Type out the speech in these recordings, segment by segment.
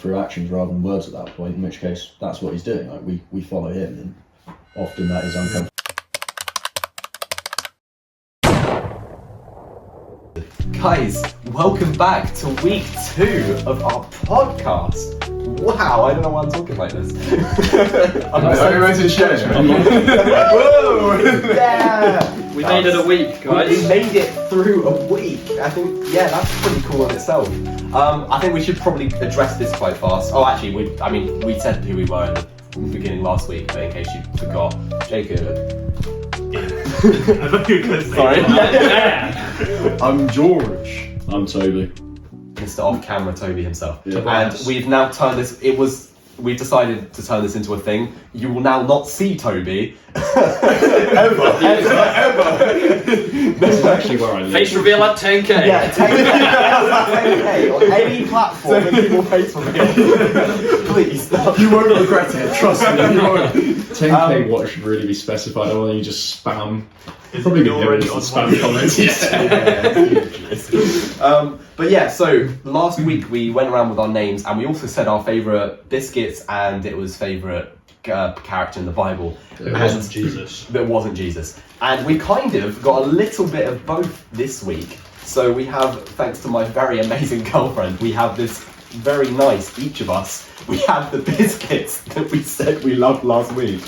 through actions rather than words at that point, in which case that's what he's doing. Like we follow him, and often that is uncomfortable. Guys, welcome back to week 2 of our podcast. Wow, I don't know why I'm talking like this. Whoa! Yeah! We made it a week, guys. We made it through a week. I think, yeah, that's pretty cool in itself. I think we should probably address this quite fast. Oh, actually, we said who we were in the beginning last week, but in case you forgot, Jacob. I thought you were going to say Sorry. I'm George. I'm Toby. Mr. Off-Camera Toby himself. Yeah. And we've now turned this, we've decided to turn this into a thing. You will now not see Toby. ever. This is actually where I live. Face reveal at 10k. Yeah, 10k on any platform and people face reveal. Please stop. You won't regret it, trust me, you won't. 10k what should really be specified, I want you just spam. Probably be already on spam comments. But yeah, so last week we went around with our names and we also said our favourite biscuits and it was favourite character in the Bible. It wasn't Jesus. That wasn't Jesus. And we kind of got a little bit of both this week. So we have, thanks to my very amazing girlfriend, we have this very nice, each of us, we have the biscuits that we said we loved last week.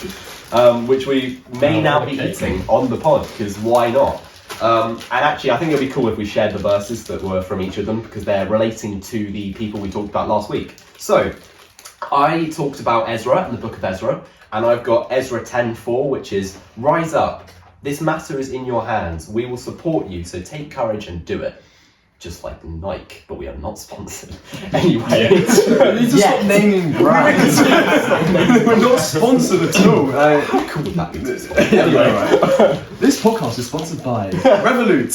Which we may now be eating on the pod, because why not? And actually, I think it would be cool if we shared the verses that were from each of them, because they're relating to the people we talked about last week. So, I talked about Ezra and the book of Ezra, and I've got Ezra 10:4, which is, "Rise up, this matter is in your hands, we will support you, so take courage and do it." Just like Nike, but we are not sponsored. Anyway, You need to stop naming brands. We're not sponsored at all. how cool would that be? This podcast is sponsored by Revolut.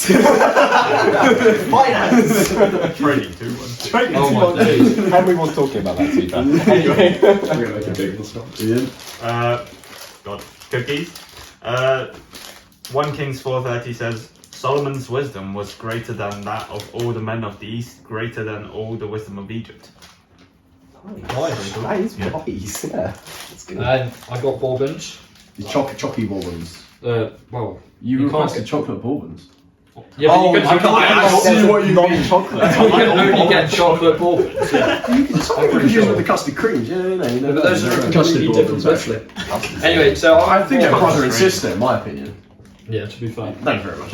Finance! Trading 2-1. Oh my days. Everyone's talking about that, to be fair. Anyway. We're going to make a big one. Ian? Got cookies. 1 Kings 4:30 says, Solomon's wisdom was greater than that of all the men of the East, greater than all the wisdom of Egypt. Nice. That is wise, yeah. That's good. And I got bourbons. These chocky bourbons. Well, You can't requested get... chocolate bourbons. Yeah, but you can see what you mean. Chocolate. you can only get chocolate bourbons. Yeah. You can just use with the custard creams. Yeah, But those are completely different, actually. Anyway, so I think they're brother and sister, in my opinion. Yeah, to be fair. Thank you very much.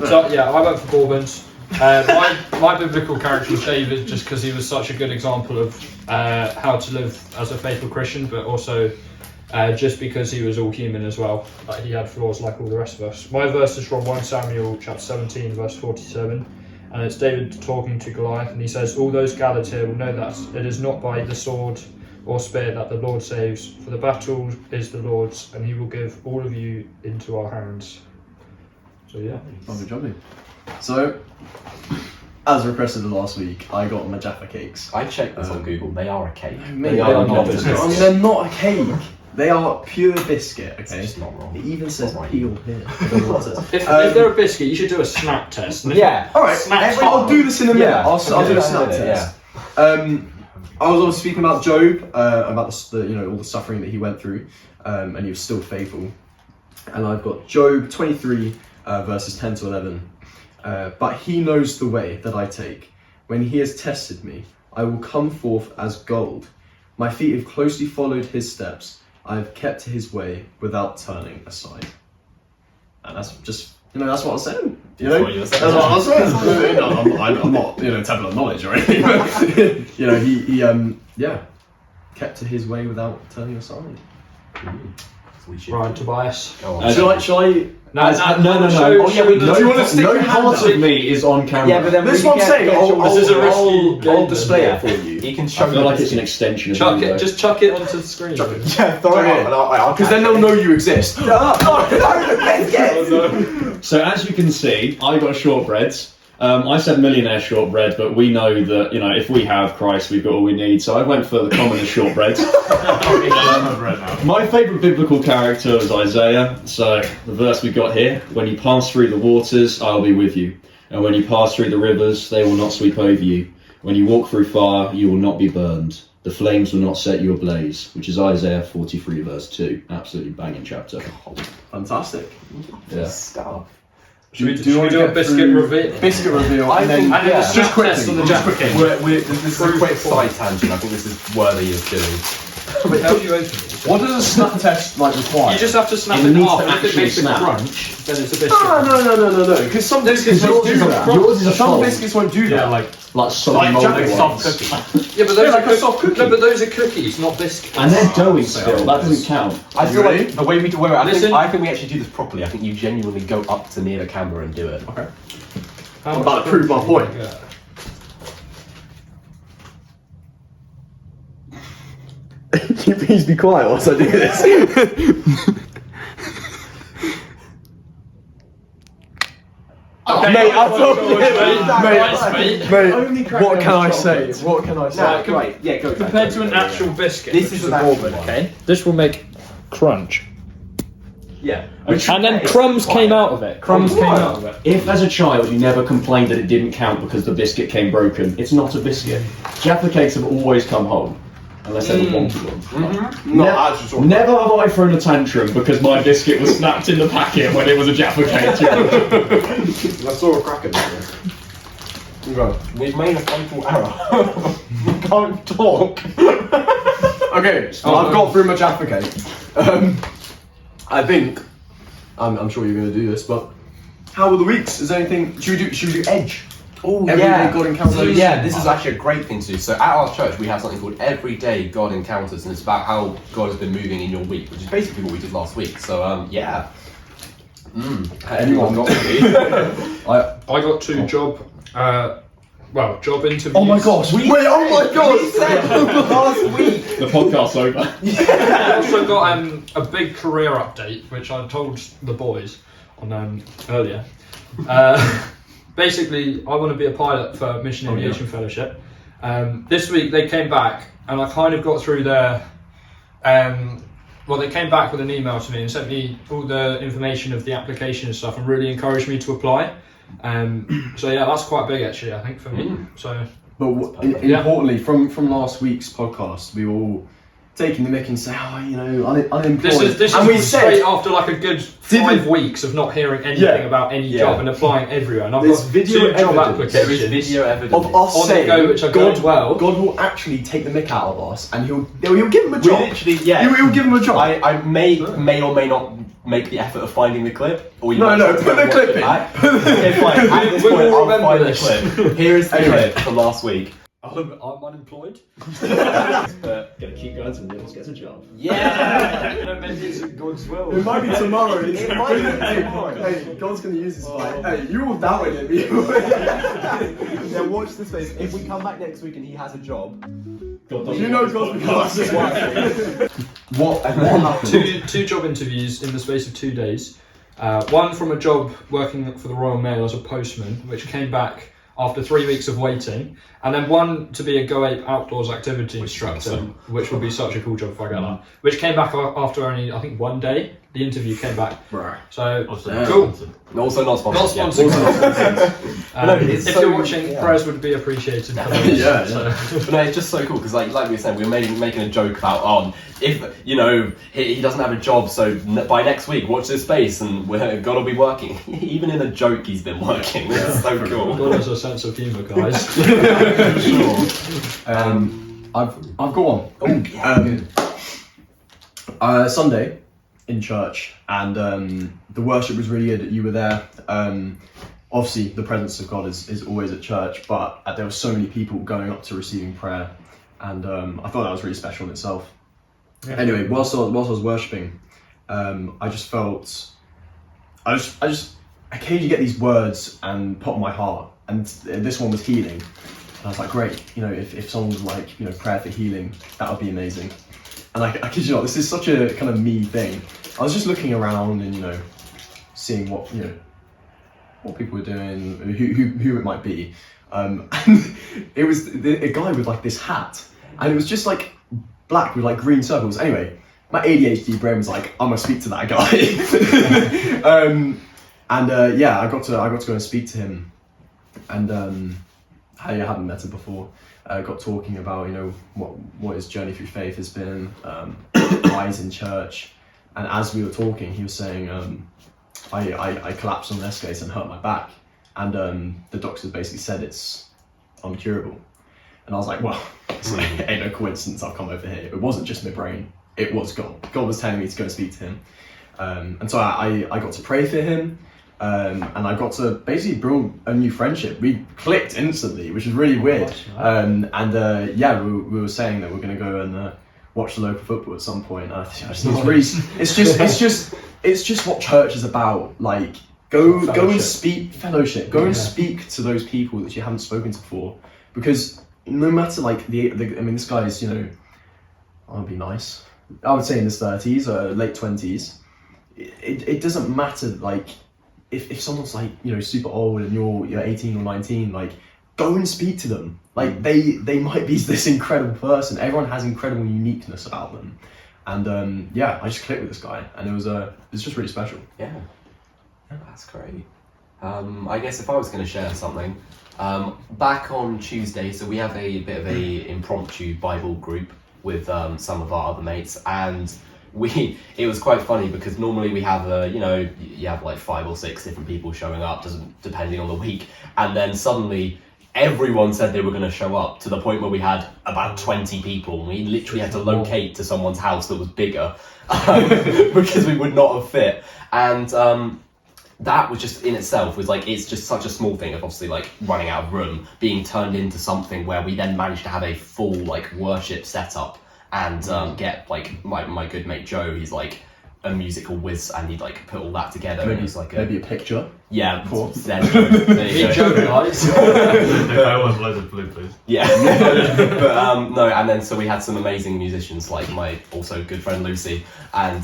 So yeah, I went for bourbons. My biblical character was David, just because he was such a good example of how to live as a faithful Christian, but also just because he was all human as well. Like, he had flaws like all the rest of us. My verse is from 1 Samuel chapter 17, verse 47, and it's David talking to Goliath, and he says, "All those gathered here will know that it is not by the sword or spear that the Lord saves, for the battle is the Lord's, and he will give all of you into our hands." So yeah. Lovely jobby. So, as requested last week, I got my Jaffa cakes. I checked this on Google, they are a cake. They are not biscuits. I mean, they're not a cake. They are pure biscuit, okay? It's just not wrong. It even says Right. peel here. I don't know what it says. If they're a biscuit, you should do a snap test. Yeah. Alright, I'll do this in a minute. Yeah. I'll do a Okay. snap test. I was obviously speaking about Job, about the all the suffering that he went through, and he was still faithful. And I've got Job 23, verses 10 to 11. But he knows the way that I take. When he has tested me, I will come forth as gold. My feet have closely followed his steps. I have kept to his way without turning aside. And that's just, that's what I'm saying. That's what you're saying. That's what I'm saying. I'm not, temple of knowledge or anything. But, he kept to his way without turning aside. Right, Tobias. Go on. Shall I? No. Oh yeah, Do you want to stick your hand part up? of me is on camera. Yeah, but then this is we what I'm get- saying. get your- This is a risky I'll game, display yeah. it for you. He can I show feel like it's an extension of Chuck you, it. though. Just chuck it onto the screen. Yeah, throw it on. Because then they'll know you exist. No. So as you can see, I got shortbreads. I said millionaire shortbread, but we know that, if we have Christ, we've got all we need. So I went for the commonest shortbreads. My favourite biblical character is Isaiah. So the verse we got here, when you pass through the waters, I'll be with you. And when you pass through the rivers, they will not sweep over you. When you walk through fire, you will not be burned. The flames will not set you ablaze, which is Isaiah 43 verse 2. Absolutely banging chapter. Fantastic. Yeah. Stuff. Should we Do you do want to a get biscuit through reveal? Biscuit reveal, I and then think- And then Yeah. the snap Just quickly, test on the just Jaffa King. This is a quick side tangent. I think this is worthy of doing. Wait, how do you open it? what does a snap test like require? You just have to snap It it needs off, to and if it actually makes a snap. crunch, then it's a biscuit. No. Because some biscuits yours won't do is a that. crunch. Yours is a Some fold. biscuits won't do Yeah, that. Like solid Like molded Jaffa ones. soft cookie. Yeah, but those Yeah, are like a soft cookie. No, but those are cookies, not biscuits. And they're doughy still. That doesn't count. I feel Really? like the way we do. Wait, Listen. I think we actually do this properly. I think you genuinely go up to near the camera and do it. Okay. How I'm much about to prove my point. Yeah. Can you please be quiet whilst I do this? Mate, I thought, mate, what can I say? What can I say? Right. Yeah. Go. Compared to an actual biscuit, This which is a an actual bourbon, one. okay? This will make crunch. Yeah. And then crumbs came out of it. Crumbs came out of it. If as a child you never complained that it didn't count because the biscuit came broken, it's not a biscuit. Jaffa cakes have always come home. Unless they were wanted one. Never have I thrown a tantrum because my biscuit was snapped in the packet when it was a Jaffa cake. I saw a crack in there. Go. We've made a fatal error. We can't talk. Okay, so I've got through my Jaffa cake. I think, I'm sure you're going to do this, but how were the weeks? Is there anything? Should we do Edge? Oh, Everyday God Encounters. So, yeah, this is actually a great thing to do. So at our church, we have something called Everyday God Encounters, and it's about how God has been moving in your week, which is basically what we did last week. So, yeah. Anyone got I got two job interviews. Oh my gosh! Wait! Oh my gosh! last week. The podcast's over. I also got a big career update, which I told the boys on earlier. Basically, I want to be a pilot for Mission Aviation Fellowship. This week they came back, and I kind of got through their. They came back with an email to me and sent me all the information of the application and stuff, and really encouraged me to apply. So yeah, that's quite big actually, I think, for me. So. But importantly, from last week's podcast, we were all taking the mick and saying, unemployed. This and we is said, straight after like a good 5 weeks of not hearing anything about any job and applying everywhere. And I've There's got video 2 job evidence. There is applications. video evidence of us on the saying, go, which are going well. God will actually take the mick out of us, and he'll give him a We job. literally, yeah. He'll give him a job. I may or may not make the effort of finding the clip. Or you No, might no, have to put the watch clip it in. back. Okay, fine. At this We point, will I'll remember find this. the clip. Here is the clip from last week. I'm unemployed. Gonna keep going till Nils gets a job. Yeah. Maybe it's God's will. It might be tomorrow. It might be tomorrow. Hey, God's gonna use this. Hey, you all doubted it. Yeah, watch this space. If we come back next week and he has a job, You know God's gonna What happened? Two job interviews in the space of 2 days. One from a job working for the Royal Mail as a postman, which came back after 3 weeks of waiting, and then one to be a Go Ape outdoors activity instructor, which would be such a cool job if I get that. Which came back after only, I think, 1 day. The interview came back. So, cool. also not sponsored. Not sponsored. No, it's if so- you're watching, yeah. prayers would be appreciated. Yeah. But no, it's just so cool because, like we were saying, we were making a joke about if he doesn't have a job, so by next week, watch this space, and God will be working. Even in a joke, he's been working. It's so cool. God has a sense of humour, guys. I've got one. Sunday in church, and the worship was really good. You were there. Obviously, the presence of God is always at church, but there were so many people going up to receiving prayer, and I thought that was really special in itself. Yeah. Anyway, whilst I was worshipping, I just felt, I occasionally get these words and pop in my heart, and this one was healing. And I was like, great, if someone was like, prayer for healing, that would be amazing. And I kid you not, this is such a kind of me thing. I was just looking around and, seeing what people were doing, who it might be. And it was a guy with like this hat, and it was just like black with like green circles. Anyway, my ADHD brain was like, I'm gonna speak to that guy. I got to go and speak to him, and I hadn't met him before. Got talking about, you know, what his journey through faith has been, why he's in church. And as we were talking, he was saying, I collapsed on an escalator and hurt my back. And the doctors basically said it's uncurable. And I was like, well, it ain't no coincidence I've come over here. It wasn't just my brain, it was God. God was telling me to go and speak to him. And so I got to pray for him. And I got to basically build a new friendship. We clicked instantly, which is really weird. Yeah, we were saying that we're going to go and watch the local football at some point. It's just what church is about. Like, go and speak fellowship. Go and speak to those people that you haven't spoken to before, because no matter like this guy is, you know, I'll be nice, I would say in his 30s or late 20s. It doesn't matter, like, if someone's like, you know, super old and you're 18 or 19, like, go and speak to them. Like, they might be this incredible person. Everyone has incredible uniqueness about them. And yeah, I just clicked with this guy, and it was just really special. Yeah, that's great. I guess if I was going to share something, back on Tuesday, so we have a bit of a impromptu Bible group with some of our other mates, and it was quite funny because normally we have you have like 5 or 6 different people showing up, depending on the week, and then suddenly everyone said they were going to show up, to the point where we had about 20 people, and we literally had to locate to someone's house that was bigger because we would not have fit. And that was just in itself was like, it's just such a small thing of obviously like running out of room being turned into something where we then managed to have a full like worship setup. And get like my good mate Joe, he's like a musical whiz, and he'd like put all that together. Maybe, and it's like maybe a picture. Yeah, of course. There you go. Joe, guys. I want loads of bloopers. Yeah, but no, and then so we had some amazing musicians like my also good friend Lucy, and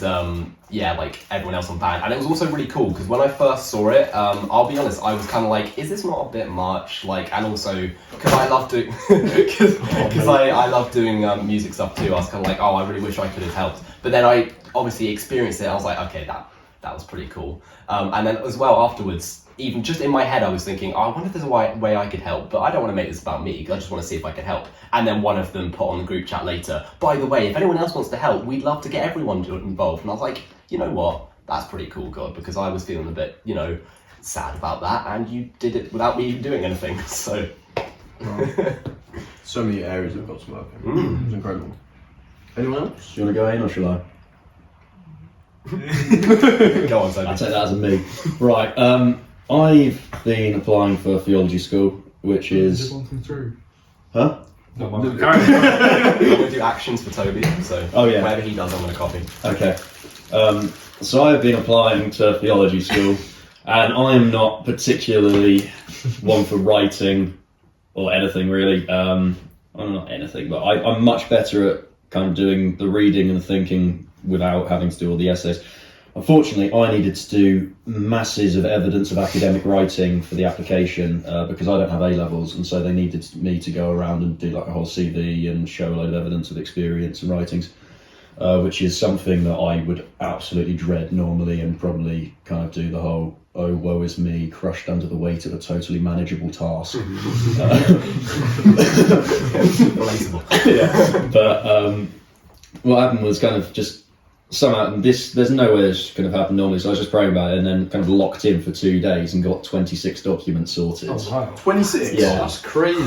yeah, like everyone else on band, and it was also really cool because when I first saw it, I'll be honest, I was kind of like, is this not a bit much? Like, and also because I love doing, because I love doing music stuff too. I was kind of like, oh, I really wish I could have helped, but then I obviously experienced it. I was like, okay, that was pretty cool. And then as well afterwards, even just in my head, I was thinking, oh, I wonder if there's a way I could help, but I don't want to make this about me, because I just want to see if I can help. And then one of them put on the group chat later, by the way, if anyone else wants to help, we'd love to get everyone involved. And I was like, you know what? That's pretty cool, God, because I was feeling a bit, you know, sad about that, and you did it without me even doing anything. So, So many areas we've got to work in. It's incredible. Anyone else? Do you want to go in, or shall I? Go on, Toby. I'll take that as a me. Right, I've been applying for theology school, which is... through. Huh? No, I'm going to do actions for Toby, so whatever he does, I'm going to copy. Okay. So I've been applying to theology school, and I am not particularly one for writing or anything really. I'm not anything, but I'm much better at kind of doing the reading and the thinking without having to do all the essays. Unfortunately, I needed to do masses of evidence of academic writing for the application because I don't have A-levels, and so they needed me to go around and do like a whole CV and show a load of evidence of experience and writings, which is something that I would absolutely dread normally, and probably kind of do the whole, oh, woe is me, crushed under the weight of a totally manageable task. Relatable. Yeah. But what happened was kind of just somehow, there's no way this could have happened normally, so I was just praying about it, and then kind of locked in for 2 days and got 26 documents sorted. Oh, wow. 26? Yeah. That's crazy.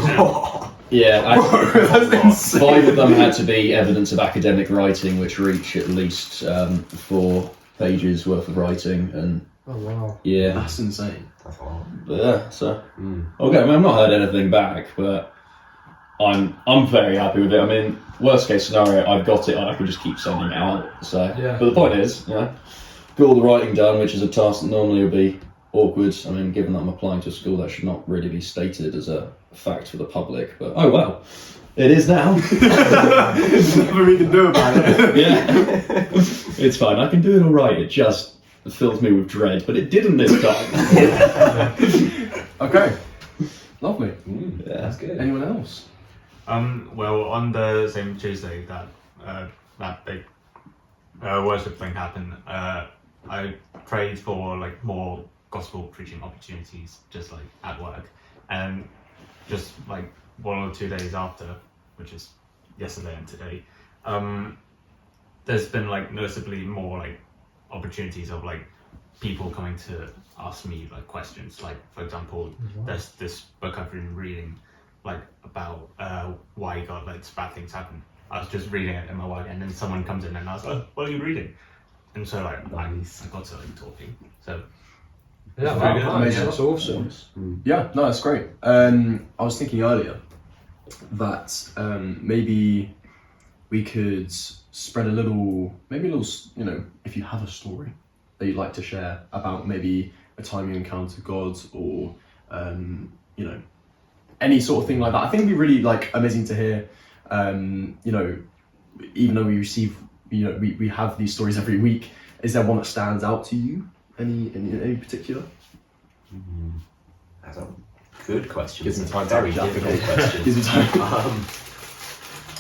Yeah, That's insane. 5 of them had to be evidence of academic writing, which reach at least 4 pages worth of writing, and Oh, wow. yeah. That's insane. That's a lot. But yeah, so okay. I mean, I've not heard anything back, but I'm very happy with it. I mean, worst case scenario, I've got it, and I could just keep sending it out. So, Yeah. but the point is, you know, got all the writing done, which is a task that normally would be awkward. I mean, given that I'm applying to a school, that should not really be stated as a fact for the public. But oh well, it is now. There's nothing we can do about it. Yeah, it's fine. I can do it all right. It just fills me with dread, but it didn't this time. Okay. Lovely. Yeah. That's good. Anyone else? Well, on the same Tuesday that big worship thing happened, I prayed for like more gospel preaching opportunities, just like at work, and just like 1 or 2 days after, which is yesterday and today, there's been like noticeably more like opportunities of like people coming to ask me like questions. Like for example, there's this book I've been reading like about why God lets bad things happen. I was just reading it in my work, and then someone comes in and I was like, what are you reading? And so like I got to like talking. So Yeah, very good. Amazing. that's awesome. Yeah, no, that's great. I was thinking earlier that maybe we could spread a little, you know, if you have a story that you'd like to share about maybe a time you encountered God, or you know, any sort of thing like that. I think it'd be really like amazing to hear. You know, even though we receive, you know, we have these stories every week. Is there one that stands out to you? Any particular? That's a good question. Gives me time to Very think. difficult question. Gives me time.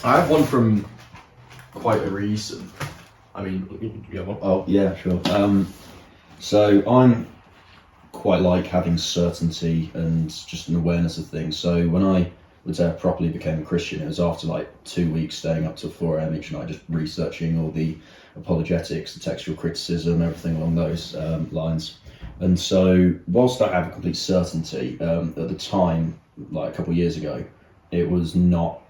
I have one from quite a recent. I mean, you have one? Oh yeah, sure. So I'm quite like having certainty and just an awareness of things. So when I would say I properly became a Christian, it was after like 2 weeks staying up till 4 a.m. each night, just researching all the apologetics, the textual criticism, everything along those lines. And so whilst I have a complete certainty, at the time, like a couple of years ago, it was not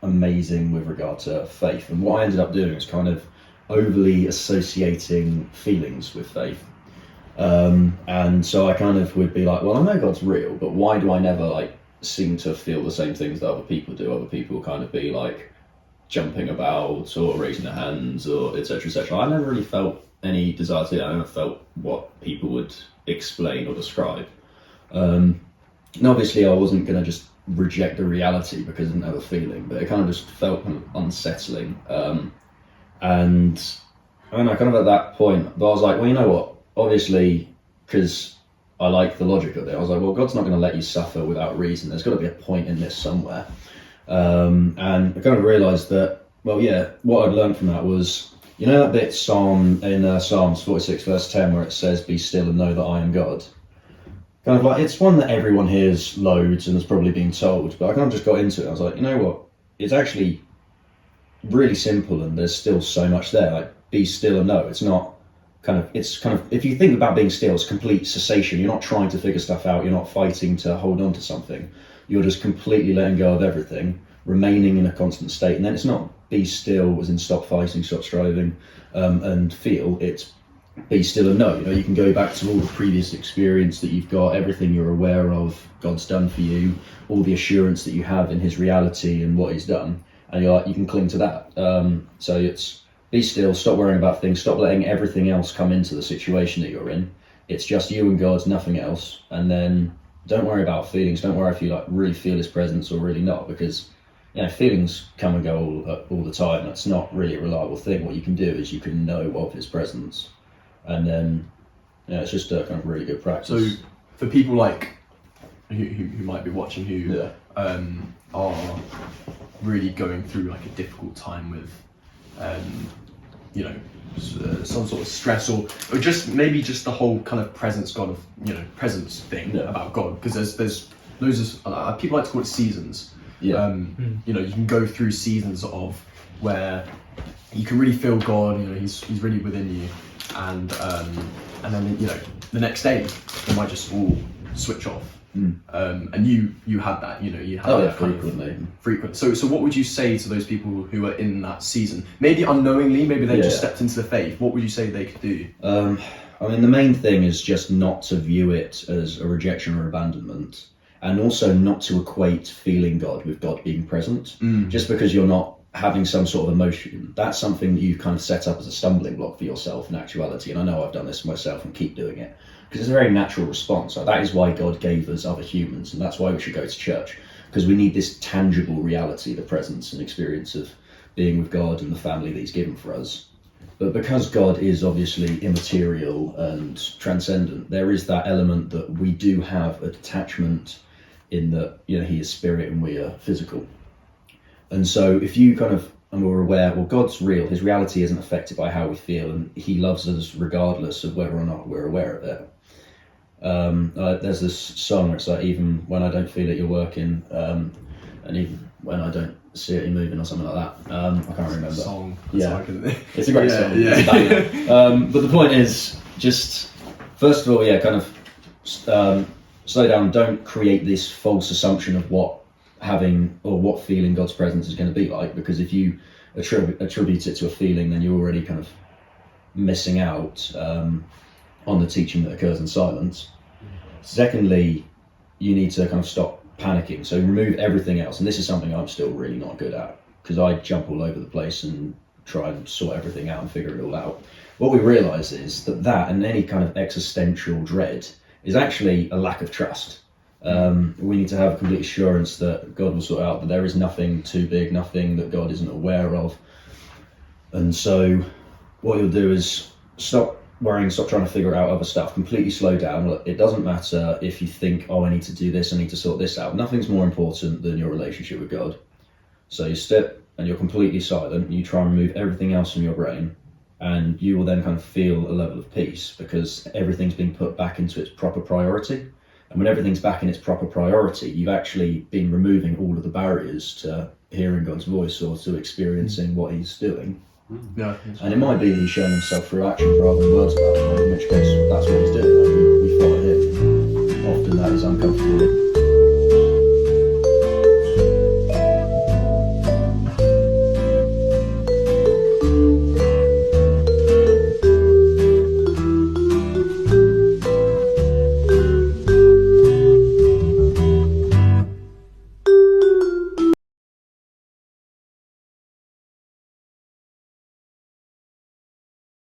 amazing with regard to faith. And what I ended up doing was kind of overly associating feelings with faith. And so I kind of would be like, well, I know God's real, but why do I never like seem to feel the same things that other people do? Other people kind of be like jumping about or raising their hands or etc. etc. I never really felt any desire to. I never felt what people would explain or describe. And obviously, I wasn't going to just reject the reality because I didn't have a feeling, but it kind of just felt kind of unsettling. And I kind of at that point, but I was like, well, you know what? Obviously, because I like the logic of it, I was like, well, God's not going to let you suffer without reason. There's got to be a point in this somewhere. And I kind of realised that, well, yeah, what I'd learned from that was, you know that bit in Psalms 46 verse 10 where it says, be still and know that I am God? Kind of like, it's one that everyone hears loads and has probably been told, but I kind of just got into it. I was like, you know what? It's actually really simple and there's still so much there. Like, be still and know. It's kind of, if you think about being still, it's complete cessation. You're not trying to figure stuff out. You're not fighting to hold on to something. You're just completely letting go of everything, remaining in a constant state. And then it's not be still as in stop fighting, stop striving, and feel. It's be still and know. You know, you can go back to all the previous experience that you've got, everything you're aware of God's done for you, all the assurance that you have in his reality and what he's done. And you're like, you can cling to that. So it's be still, stop worrying about things, stop letting everything else come into the situation that you're in. It's just you and God, nothing else. And then don't worry about feelings. Don't worry if you like really feel his presence or really not, because you know, feelings come and go all the time. That's not really a reliable thing. What you can do is you can know of his presence. And then, you know, it's just a kind of really good practice. So for people like who might be watching, who are really going through like a difficult time with, you know, some sort of stress or just maybe just the whole kind of presence thing about God, because there's loads of people like to call it seasons. You know, you can go through seasons of where you can really feel God. You know, he's really within you, and then you know the next day it might just all switch off. And you had that, you know, you had that frequent. So what would you say to those people who are in that season? Maybe unknowingly, maybe they just stepped into the faith. What would you say they could do? I mean, the main thing is just not to view it as a rejection or abandonment, and also not to equate feeling God with God being present. Just because you're not having some sort of emotion, that's something that you've kind of set up as a stumbling block for yourself in actuality. And I know I've done this myself and keep doing it, because it's a very natural response. Like, that is why God gave us other humans, and that's why we should go to church, because we need this tangible reality, the presence and experience of being with God and the family that he's given for us. But because God is obviously immaterial and transcendent, there is that element that we do have a detachment in that, you know, he is spirit and we are physical. And so if you kind of and we're aware, well, God's real, his reality isn't affected by how we feel, and he loves us regardless of whether or not we're aware of it. There's this song where it's like, even when I don't feel it, you're working, and even when I don't see it, you're moving, or something like that. I can't remember. Song. Yeah, it's a great song. Yeah. It's a banger. But the point is, just first of all, kind of slow down. Don't create this false assumption of what feeling God's presence is going to be like, because if you attribute it to a feeling, then you're already kind of missing out on the teaching that occurs in silence. Secondly, you need to kind of stop panicking. So remove everything else. And this is something I'm still really not good at, because I jump all over the place and try and sort everything out and figure it all out. What we realise is that and any kind of existential dread is actually a lack of trust. We need to have complete assurance that God will sort out, that there is nothing too big, nothing that God isn't aware of. And so what you'll do is stop worrying, stop trying to figure out other stuff, completely slow down. Look, it doesn't matter if you think, I need to do this, I need to sort this out. Nothing's more important than your relationship with God. So you sit and you're completely silent, and you try and remove everything else from your brain, and you will then kind of feel a level of peace, because everything's been put back into its proper priority. And when everything's back in its proper priority, you've actually been removing all of the barriers to hearing God's voice or to experiencing what he's doing. Yeah. And it might be that he's showing himself through actions rather than words about it, in which case that's what he's doing. Like we follow him. Often that is uncomfortable.